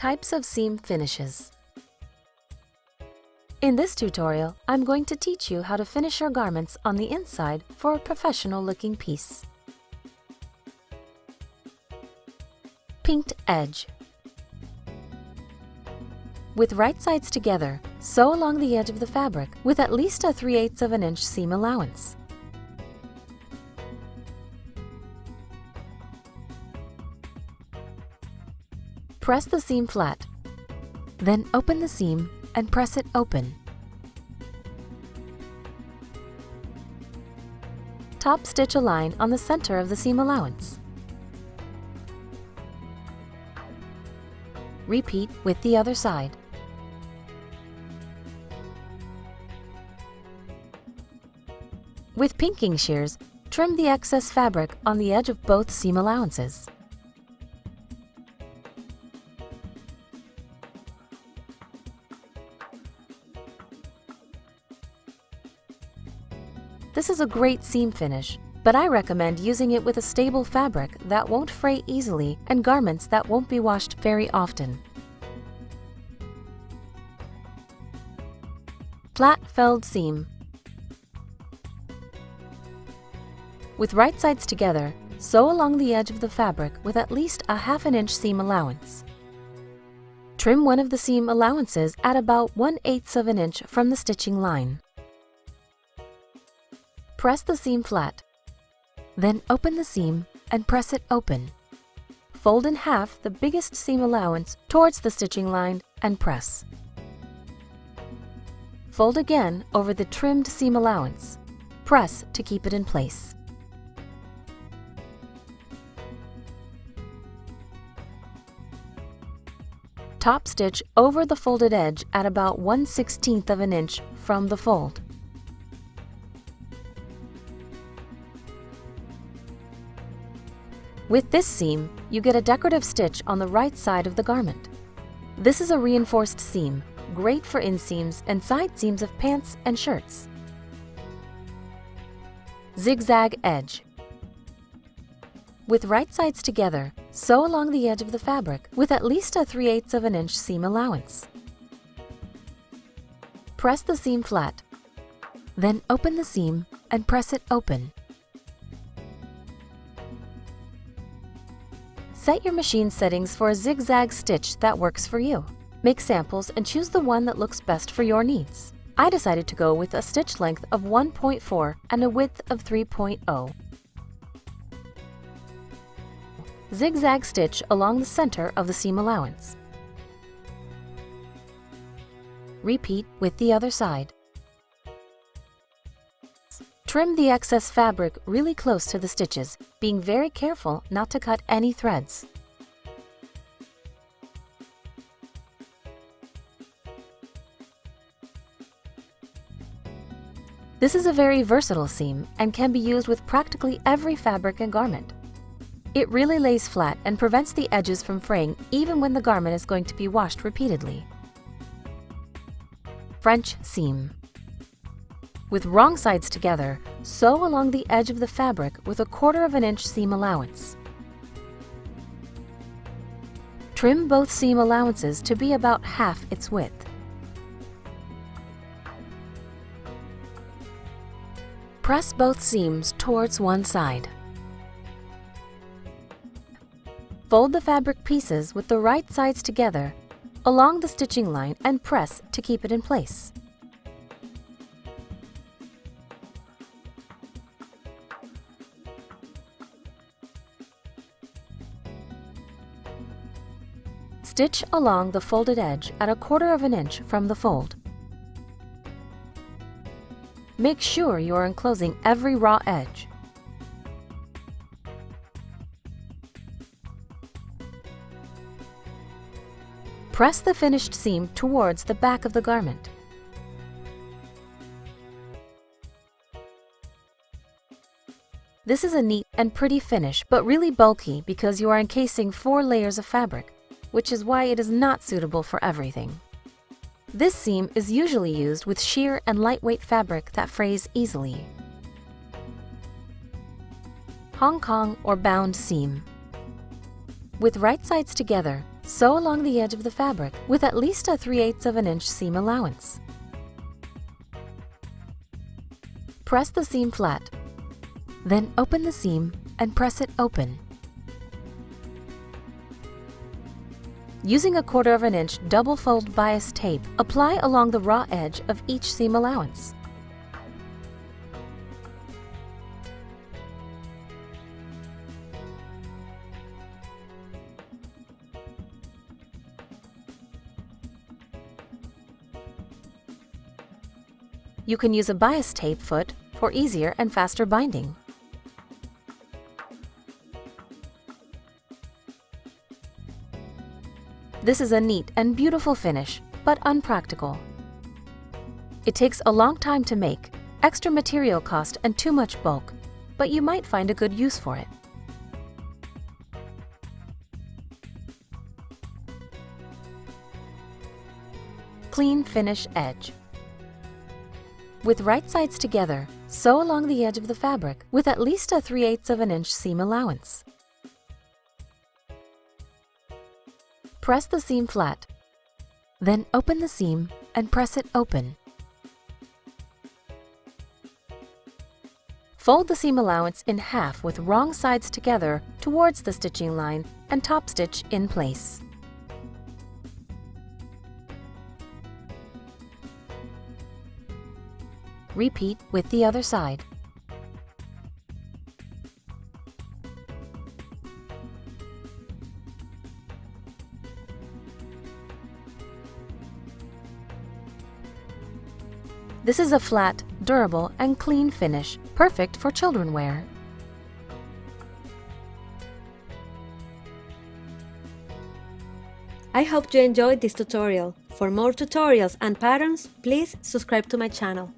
Types of seam finishes. In this tutorial, I'm going to teach you how to finish your garments on the inside for a professional-looking piece. Pinked edge. With right sides together, sew along the edge of the fabric with at least a 3/8 of an inch seam allowance. Press the seam flat, then open the seam and press it open. Top stitch a line on the center of the seam allowance. Repeat with the other side. With pinking shears, trim the excess fabric on the edge of both seam allowances. This is a great seam finish, but I recommend using it with a stable fabric that won't fray easily and garments that won't be washed very often. Flat felled seam. With right sides together, sew along the edge of the fabric with at least a 1/2 inch seam allowance. Trim one of the seam allowances at about 1/8 of an inch from the stitching line. Press the seam flat, then open the seam and press it open. Fold in half the biggest seam allowance towards the stitching line and press. Fold again over the trimmed seam allowance. Press to keep it in place. Top stitch over the folded edge at about 1/16 of an inch from the fold. With this seam, you get a decorative stitch on the right side of the garment. This is a reinforced seam, great for inseams and side seams of pants and shirts. Zig Zag Edge. With right sides together, sew along the edge of the fabric with at least a 3/8 of an inch seam allowance. Press the seam flat, then open the seam and press it open. Set your machine settings for a zigzag stitch that works for you. Make samples and choose the one that looks best for your needs. I decided to go with a stitch length of 1.4 and a width of 3.0. Zigzag stitch along the center of the seam allowance. Repeat with the other side. Trim the excess fabric really close to the stitches, being very careful not to cut any threads. This is a very versatile seam and can be used with practically every fabric and garment. It really lays flat and prevents the edges from fraying even when the garment is going to be washed repeatedly. French seam. With wrong sides together, sew along the edge of the fabric with a 1/4 of an inch seam allowance. Trim both seam allowances to be about half its width. Press both seams towards one side. Fold the fabric pieces with the right sides together along the stitching line and press to keep it in place. Stitch along the folded edge at a 1/4 of an inch from the fold. Make sure you are enclosing every raw edge. Press the finished seam towards the back of the garment. This is a neat and pretty finish, but really bulky because you are encasing 4 layers of fabric, which is why it is not suitable for everything. This seam is usually used with sheer and lightweight fabric that frays easily. Hong Kong or bound seam. With right sides together, sew along the edge of the fabric with at least a 3/8 of an inch seam allowance. Press the seam flat, then open the seam and press it open. Using a 1/4 of an inch double fold bias tape, apply along the raw edge of each seam allowance. You can use a bias tape foot for easier and faster binding. This is a neat and beautiful finish, but unpractical. It takes a long time to make, extra material cost, and too much bulk, but you might find a good use for it. Clean finish edge. With right sides together, sew along the edge of the fabric with at least a 3/8 of an inch seam allowance. Press the seam flat, then open the seam and press it open. Fold the seam allowance in half with wrong sides together towards the stitching line and top stitch in place. Repeat with the other side. This is a flat, durable, and clean finish, perfect for children wear. I hope you enjoyed this tutorial. For more tutorials and patterns, please subscribe to my channel.